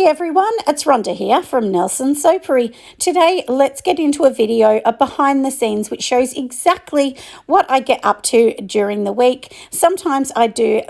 everyone, it's Rhonda here from Nelson Soapery. Today, let's get into a video of behind the scenes which shows exactly what I get up to during the week. Sometimes I do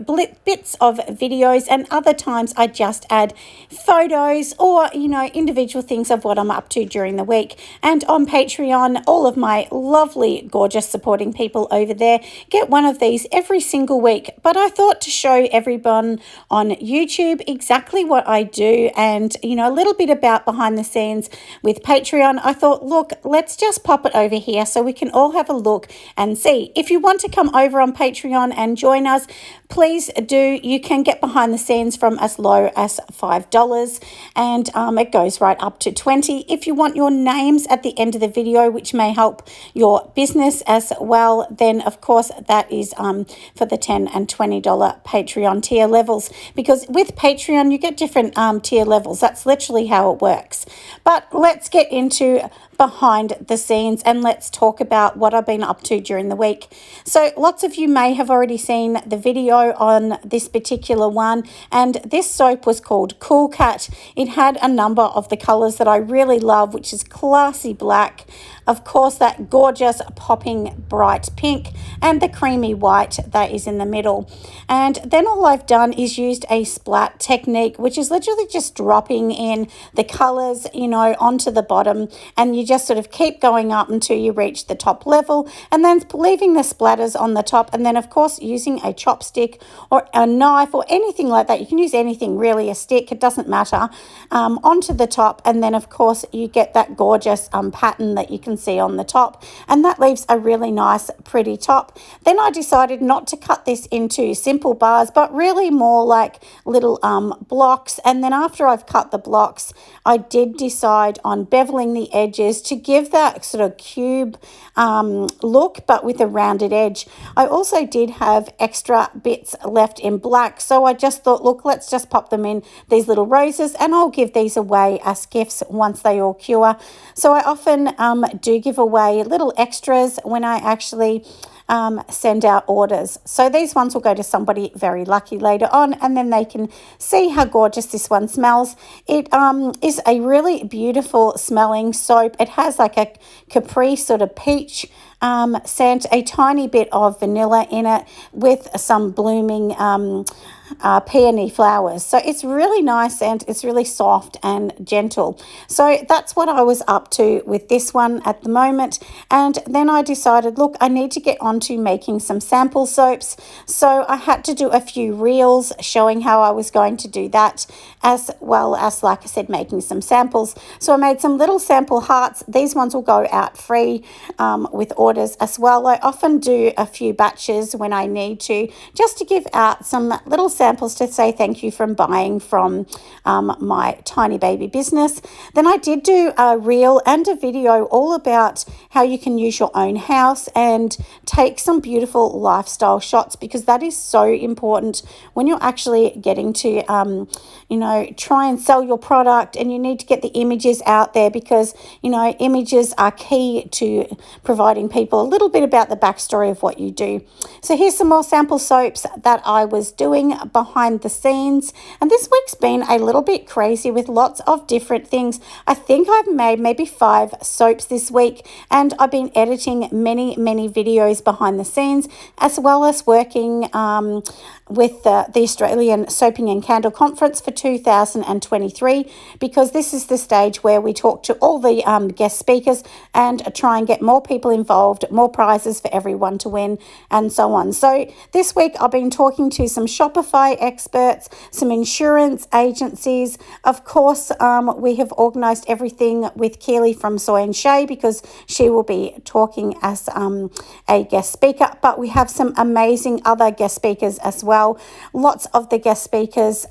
bits of videos and other times I just add photos or, individual things of what I'm up to during the week. And on Patreon, all of my lovely, gorgeous supporting people over there get one of these every single week. But I thought to show everyone on YouTube exactly what I do and a little bit about behind the scenes with Patreon. I thought, look, let's just pop it over here so we can all have a look and see. If you want to come over on Patreon and join us, please do. You can get behind the scenes from as low as $5 and it goes right up to $20. If you want your names at the end of the video, which may help your business as well, then of course that is for the $10 and $20 Patreon tier levels, because with Patreon you get different tier levels. That's literally how it works. But let's get into behind the scenes and let's talk about what I've been up to during the week. So lots of you may have already seen the video on this particular one, and this soap was called Cool Cat. It had a number of the colors that I really love, which is classy black, of course that gorgeous popping bright pink, and the creamy white that is in the middle. And then all I've done is used a splat technique, which is literally just dropping in the colors onto the bottom, and you just sort of keep going up until you reach the top level, and then leaving the splatters on the top, and then of course using a chopstick or a knife or anything like that. You can use anything really, a stick, it doesn't matter, onto the top, and then of course you get that gorgeous pattern that you can see on the top, and that leaves a really nice pretty top. Then I decided not to cut this into simple bars, but really more like little blocks, and then after I've cut the blocks, I did decide on beveling the edges to give that sort of cube look, but with a rounded edge. I also did have extra bits left in black, so I just thought, look, let's just pop them in these little roses, and I'll give these away as gifts once they all cure. So I often do give away little extras when I actually send out orders. So these ones will go to somebody very lucky later on, and then they can see how gorgeous this one smells. It is a really beautiful smelling soap. It has like a capri sort of peach scent, a tiny bit of vanilla in it with some blooming peony flowers. So it's really nice and it's really soft and gentle. So that's what I was up to with this one at the moment. And then I decided, look, I need to get on to making some sample soaps. So I had to do a few reels showing how I was going to do that, as well as, like I said, making some samples. So I made some little sample hearts. These ones will go out free with orders as well. I often do a few batches when I need to, just to give out some little samples to say thank you from buying from my tiny baby business. Then I did do a reel and a video all about how you can use your own house and take some beautiful lifestyle shots, because that is so important when you're actually getting to try and sell your product, and you need to get the images out there, because images are key to providing people a little bit about the backstory of what you do. So here's some more sample soaps that I was doing behind the scenes, and this week's been a little bit crazy with lots of different things. I think I've made maybe 5 soaps this week, and I've been editing many videos behind the scenes, as well as working with the Australian Soaping and Candle Conference for 2023, because this is the stage where we talk to all the guest speakers and try and get more people involved, more prizes for everyone to win, and so on. So this week I've been talking to some Shopify experts, some insurance agencies. Of course, we have organised everything with Keely from Soy and Shay, because she will be talking as a guest speaker, but we have some amazing other guest speakers as well. Lots of the guest speakers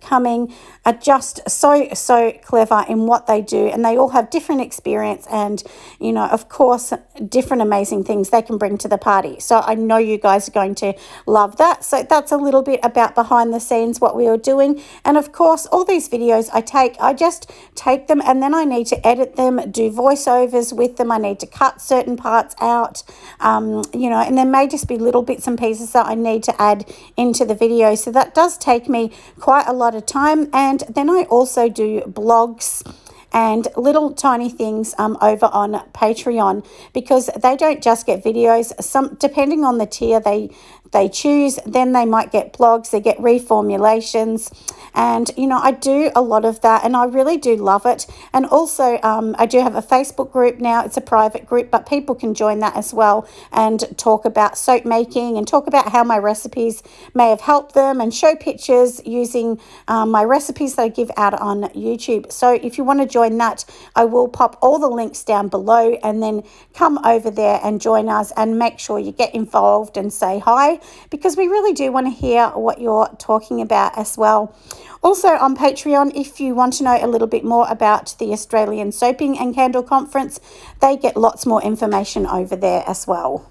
coming are just so clever in what they do, and they all have different experience and of course different amazing things they can bring to the party. So I know you guys are going to love that. So that's a little bit about behind the scenes, what we are doing. And of course all these videos I just take them, and then I need to edit them, do voiceovers with them. I need to cut certain parts out, and there may just be little bits and pieces that I need to add into the video. So that does take me quite a lot of time, and And then I also do blogs and little tiny things over on Patreon, because they don't just get videos. Some, depending on the tier they choose, then they might get blogs, they get reformulations, and you know, I do a lot of that and I really do love it. And also I do have a Facebook group now. It's a private group, but people can join that as well and talk about soap making and talk about how my recipes may have helped them, and show pictures using my recipes that I give out on YouTube. So if you want to join that, I will pop all the links down below, and then come over there and join us, and make sure you get involved and say hi, because we really do want to hear what you're talking about as well. Also on Patreon, if you want to know a little bit more about the Australian Soaping and Candle Conference, they get lots more information over there as well.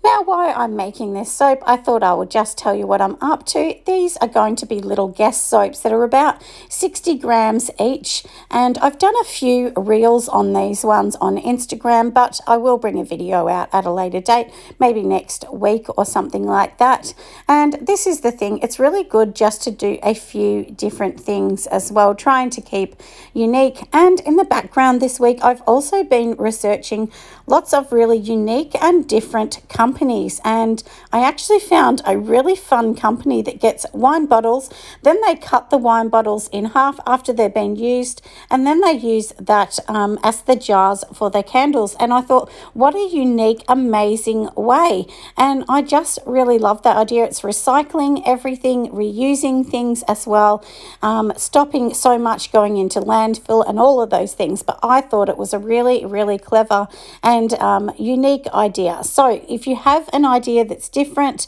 Now, while I'm making this soap, I thought I would just tell you what I'm up to. These are going to be little guest soaps that are about 60 grams each, and I've done a few reels on these ones on Instagram, but I will bring a video out at a later date, maybe next week or something like that. And this is the thing, it's really good just to do a few different things as well, trying to keep unique. And in the background this week, I've also been researching lots of really unique and different companies, and I actually found a really fun company that gets wine bottles, then they cut the wine bottles in half after they've been used, and then they use that as the jars for their candles. And I thought, what a unique, amazing way, and I just really love that idea. It's recycling everything, reusing things as well, stopping so much going into landfill and all of those things. But I thought it was a really, really clever and unique idea. So if you have an idea that's different,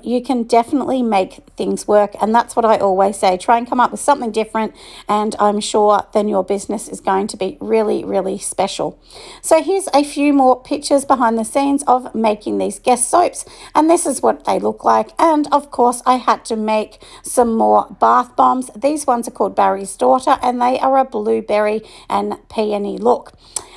you can definitely make things work. And that's what I always say, try and come up with something different, and I'm sure then your business is going to be really, really special. So here's a few more pictures behind the scenes of making these guest soaps, and this is what they look like. And of course I had to make some more bath bombs. These ones are called Barry's Daughter, and they are a blueberry and peony look.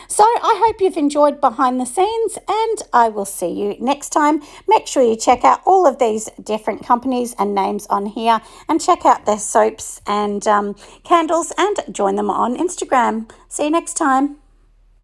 So I hope you've enjoyed behind the scenes, and I will see you next time. Make sure you check out all of these different companies and names on here, and check out their soaps and candles, and join them on Instagram. See you next time.